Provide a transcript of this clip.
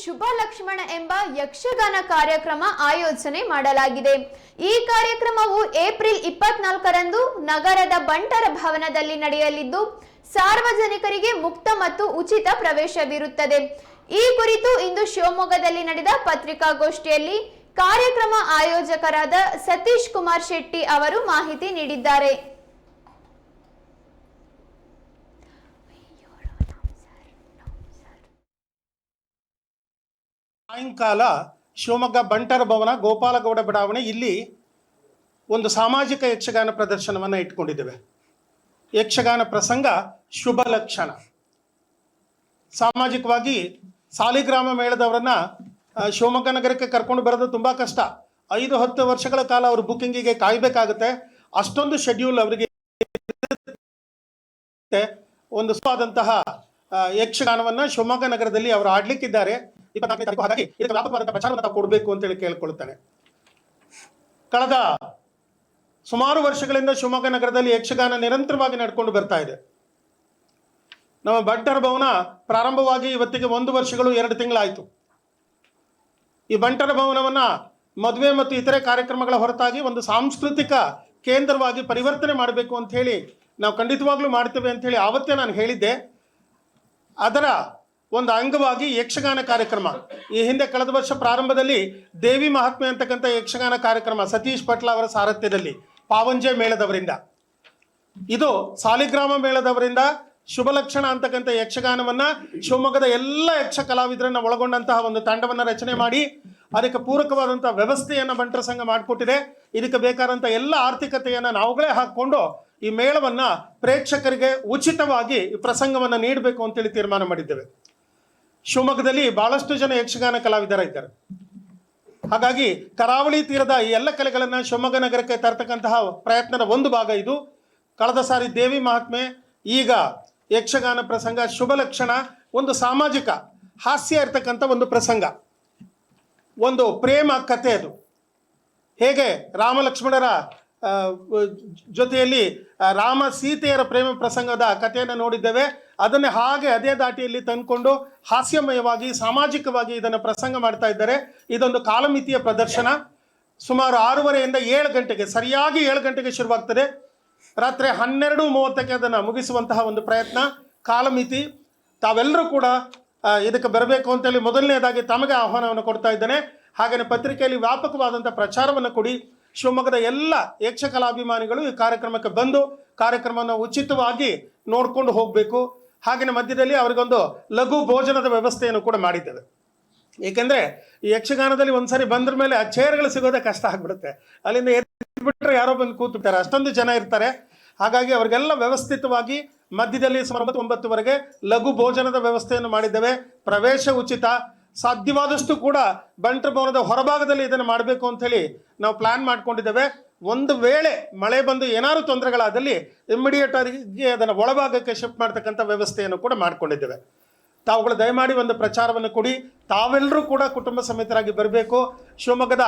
ಶುಭ ಲಕ್ಷ್ಮಣ ಎಂಬ ಯಕ್ಷಗಾನ ಕಾರ್ಯಕ್ರಮ ಆಯೋಜನೆ ಮಾಡಲಾಗಿದೆ. ಈ ಕಾರ್ಯಕ್ರಮವು ಏಪ್ರಿಲ್ 24ರಂದು ನಗರದ ಬಂಟರ ಭವನದಲ್ಲಿ ನಡೆಯಲಿದ್ದು ಸಾರ್ವಜನಿಕರಿಗೆ ಮುಕ್ತ ಮತ್ತು ಉಚಿತ ಪ್ರವೇಶವಿರುತ್ತದೆ. ಈ ಕುರಿತು ಇಂದು ಶಿವಮೊಗ್ಗದಲ್ಲಿ ನಡೆದ ಪತ್ರಿಕಾಗೋಷ್ಠಿಯಲ್ಲಿ ಕಾರ್ಯಕ್ರಮ ಆಯೋಜಕರಾದ ಸತೀಶ್ ಕುಮಾರ್ ಶೆಟ್ಟಿ ಅವರು ಮಾಹಿತಿ ನೀಡಿದ್ದಾರೆ. ಸಾಯಂಕಾಲ ಶಿವಮೊಗ್ಗ ಬಂಟರ ಭವನ ಗೋಪಾಲಗೌಡ ಬಡಾವಣೆ ಇಲ್ಲಿ ಒಂದು ಸಾಮಾಜಿಕ ಯಕ್ಷಗಾನ ಪ್ರದರ್ಶನವನ್ನು ಇಟ್ಕೊಂಡಿದ್ದೇವೆ. ಯಕ್ಷಗಾನ ಪ್ರಸಂಗ ಶುಭ ಲಕ್ಷಣ. ಸಾಮಾಜಿಕವಾಗಿ ಸಾಲಿಗ್ರಾಮ ಮೇಳದವರನ್ನ ಶಿವಮೊಗ್ಗ ನಗರಕ್ಕೆ ಕರ್ಕೊಂಡು ಬರೋದು ತುಂಬ ಕಷ್ಟ. 5-10 ವರ್ಷಗಳ ಕಾಲ ಅವರು ಬುಕ್ಕಿಂಗಿಗೆ ಕಾಯಬೇಕಾಗುತ್ತೆ. ಅಷ್ಟೊಂದು ಶೆಡ್ಯೂಲ್ ಅವರಿಗೆ ಒಂದು ಸ್ವಾದಂತಹ ಯಕ್ಷಗಾನವನ್ನು ಶಿವಮೊಗ್ಗ ನಗರದಲ್ಲಿ ಅವರು ಆಡ್ಲಿಕ್ಕಿದ್ದಾರೆ. 24ನೇ ತಾರೀಕು. ಹಾಗಾಗಿ ಇದಕ್ಕೆ ವ್ಯಾಪಕವಾದಂತಹ ಪ್ರಚಾರವನ್ನು ಕೊಡಬೇಕು ಅಂತೇಳಿ ಕೇಳ್ಕೊಳ್ತಾನೆ. ಕಳೆದ ಸುಮಾರು ವರ್ಷಗಳಿಂದ ಶಿವಮೊಗ್ಗ ನಗರದಲ್ಲಿ ಯಕ್ಷಗಾನ ನಿರಂತರವಾಗಿ ನಡ್ಕೊಂಡು ಬರ್ತಾ ಇದೆ. ನಮ್ಮ ಬಂಟರ ಭವನ ಪ್ರಾರಂಭವಾಗಿ ಇವತ್ತಿಗೆ 1 ವರ್ಷಗಳು 2 ತಿಂಗಳಾಯಿತು. ಈ ಬಂಟರ ಭವನವನ್ನ ಮದುವೆ ಮತ್ತು ಇತರೆ ಕಾರ್ಯಕ್ರಮಗಳ ಹೊರತಾಗಿ ಒಂದು ಸಾಂಸ್ಕೃತಿಕ ಕೇಂದ್ರವಾಗಿ ಪರಿವರ್ತನೆ ಮಾಡಬೇಕು ಅಂತ ಹೇಳಿ ನಾವು ಖಂಡಿತವಾಗ್ಲೂ ಮಾಡ್ತೇವೆ ಅಂತ ಹೇಳಿ ಆವತ್ತೇ ನಾನು ಹೇಳಿದ್ದೆ. ಅದರ ಒಂದು ಅಂಗವಾಗಿ ಯಕ್ಷಗಾನ ಕಾರ್ಯಕ್ರಮ ಈ ಹಿಂದೆ ಕಳೆದ ವರ್ಷ ಪ್ರಾರಂಭದಲ್ಲಿ ದೇವಿ ಮಹಾತ್ಮೆ ಅಂತಕ್ಕಂಥ ಯಕ್ಷಗಾನ ಕಾರ್ಯಕ್ರಮ ಸತೀಶ್ ಪಟ್ಲ ಅವರ ಸಾರಥ್ಯದಲ್ಲಿ ಪಾವಂಜೆ ಮೇಳದವರಿಂದ, ಇದು ಸಾಲಿಗ್ರಾಮ ಮೇಳದವರಿಂದ ಶುಭ ಲಕ್ಷಣ ಅಂತಕ್ಕಂಥ ಯಕ್ಷಗಾನವನ್ನ ಶಿವಮೊಗ್ಗದ ಎಲ್ಲ ಯಕ್ಷ ಕಲಾವಿದರನ್ನ ಒಳಗೊಂಡಂತಹ ಒಂದು ತಂಡವನ್ನು ರಚನೆ ಮಾಡಿ ಅದಕ್ಕೆ ಪೂರಕವಾದಂತಹ ವ್ಯವಸ್ಥೆಯನ್ನು ಬಂಟರ ಸಂಘ ಮಾಡಿಕೊಟ್ಟಿದೆ. ಇದಕ್ಕೆ ಬೇಕಾದಂಥ ಎಲ್ಲ ಆರ್ಥಿಕತೆಯನ್ನು ನಾವುಗಳೇ ಹಾಕಿಕೊಂಡು ಈ ಮೇಳವನ್ನ ಪ್ರೇಕ್ಷಕರಿಗೆ ಉಚಿತವಾಗಿ ಈ ಪ್ರಸಂಗವನ್ನು ನೀಡಬೇಕು ಅಂತೇಳಿ ತೀರ್ಮಾನ ಮಾಡಿದ್ದೇವೆ. ಶಿವಮೊಗ್ಗದಲ್ಲಿ ಬಹಳಷ್ಟು ಜನ ಯಕ್ಷಗಾನ ಕಲಾವಿದರ ಇದ್ದಾರೆ. ಹಾಗಾಗಿ ಕರಾವಳಿ ತೀರದ ಈ ಎಲ್ಲ ಕಲೆಗಳನ್ನು ಶಿವಮೊಗ್ಗ ನಗರಕ್ಕೆ ತರ್ತಕ್ಕಂತಹ ಪ್ರಯತ್ನದ ಒಂದು ಭಾಗ ಇದು. ಕಳೆದ ಸಾರಿ ದೇವಿ ಮಹಾತ್ಮೆ, ಈಗ ಯಕ್ಷಗಾನ ಪ್ರಸಂಗ ಶುಭ ಲಕ್ಷಣ. ಒಂದು ಸಾಮಾಜಿಕ ಹಾಸ್ಯ ಇರ್ತಕ್ಕಂಥ ಒಂದು ಪ್ರಸಂಗ, ಒಂದು ಪ್ರೇಮ ಕಥೆ. ಅದು ಹೇಗೆ ರಾಮ ಲಕ್ಷ್ಮಣರ ಜೊತೆಯಲ್ಲಿ ರಾಮ ಸೀತೆಯರ ಪ್ರೇಮ ಪ್ರಸಂಗದ ಕಥೆಯನ್ನು ನೋಡಿದ್ದೇವೆ, ಅದನ್ನೇ ಹಾಗೆ ಅದೇ ದಾಟಿಯಲ್ಲಿ ತಂದುಕೊಂಡು ಹಾಸ್ಯಮಯವಾಗಿ ಸಾಮಾಜಿಕವಾಗಿ ಇದನ್ನು ಪ್ರಸಂಗ ಮಾಡ್ತಾ ಇದ್ದಾರೆ. ಇದೊಂದು ಕಾಲಮಿತಿಯ ಪ್ರದರ್ಶನ. ಸುಮಾರು 6:30ಯಿಂದ 7 ಗಂಟೆಗೆ, ಸರಿಯಾಗಿ 7 ಗಂಟೆಗೆ ಶುರುವಾಗ್ತದೆ. ರಾತ್ರಿ 12:30ಕ್ಕೆ ಅದನ್ನು ಮುಗಿಸುವಂತಹ ಒಂದು ಪ್ರಯತ್ನ, ಕಾಲಮಿತಿ. ತಾವೆಲ್ಲರೂ ಕೂಡ ಇದಕ್ಕೆ ಬರಬೇಕು ಅಂತೇಳಿ ಮೊದಲನೇದಾಗಿ ತಮಗೆ ಆಹ್ವಾನವನ್ನು ಕೊಡ್ತಾ ಇದ್ದೇನೆ. ಹಾಗೆಯೇ ಪತ್ರಿಕೆಯಲ್ಲಿ ವ್ಯಾಪಕವಾದಂಥ ಪ್ರಚಾರವನ್ನು ಕೊಡಿ. ಶಿವಮೊಗ್ಗದ ಎಲ್ಲ ಯಕ್ಷಕಲಾಭಿಮಾನಿಗಳು ಈ ಕಾರ್ಯಕ್ರಮಕ್ಕೆ ಬಂದು ಕಾರ್ಯಕ್ರಮವನ್ನು ಉಚಿತವಾಗಿ ನೋಡ್ಕೊಂಡು ಹೋಗಬೇಕು. ಹಾಗೆಯೇ ಮಧ್ಯದಲ್ಲಿ ಅವರಿಗೊಂದು ಲಘು ಭೋಜನದ ವ್ಯವಸ್ಥೆಯನ್ನು ಕೂಡ ಮಾಡಿದ್ದೇವೆ. ಏಕೆಂದರೆ ಈ ಯಕ್ಷಗಾನದಲ್ಲಿ ಒಂದ್ಸರಿ ಬಂದ್ರ ಮೇಲೆ ಆ ಚೇರ್ಗಳು ಸಿಗೋದೇ ಕಷ್ಟ ಆಗ್ಬಿಡುತ್ತೆ. ಅಲ್ಲಿಂದ ಎದ್ಬಿಟ್ರೆ ಯಾರೋ ಬಂದು ಕೂತ್ಬಿಡ್ತಾರೆ, ಅಷ್ಟೊಂದು ಜನ ಇರ್ತಾರೆ. ಹಾಗಾಗಿ ಅವರಿಗೆಲ್ಲ ವ್ಯವಸ್ಥಿತವಾಗಿ ಮಧ್ಯದಲ್ಲಿ ಸುಮಾರು 9:00ವರೆಗೆ ಲಘು ಭೋಜನದ ವ್ಯವಸ್ಥೆಯನ್ನು ಮಾಡಿದ್ದೇವೆ. ಪ್ರವೇಶ ಉಚಿತ. ಸಾಧ್ಯವಾದಷ್ಟು ಕೂಡ ಬಂಟರ ಭವನದ ಹೊರಭಾಗದಲ್ಲಿ ಇದನ್ನು ಮಾಡಬೇಕು ಅಂಥೇಳಿ ನಾವು ಪ್ಲ್ಯಾನ್ ಮಾಡ್ಕೊಂಡಿದ್ದೇವೆ. ಒಂದು ವೇಳೆ ಮಳೆ ಬಂದು ಏನಾದರೂ ತೊಂದರೆಗಳಾದಲ್ಲಿ ಇಮ್ಮಿಡಿಯೇಟ್ ಆಗಿ ಅದನ್ನು ಒಳಭಾಗಕ್ಕೆ ಶಿಫ್ಟ್ ಮಾಡ್ತಕ್ಕಂಥ ವ್ಯವಸ್ಥೆಯನ್ನು ಕೂಡ ಮಾಡಿಕೊಂಡಿದ್ದೇವೆ. ತಾವುಗಳು ದಯಮಾಡಿ ಒಂದು ಪ್ರಚಾರವನ್ನು ಕೊಡಿ. ತಾವೆಲ್ಲರೂ ಕೂಡ ಕುಟುಂಬ ಸಮೇತರಾಗಿ ಬರಬೇಕು. ಶಿವಮೊಗ್ಗದ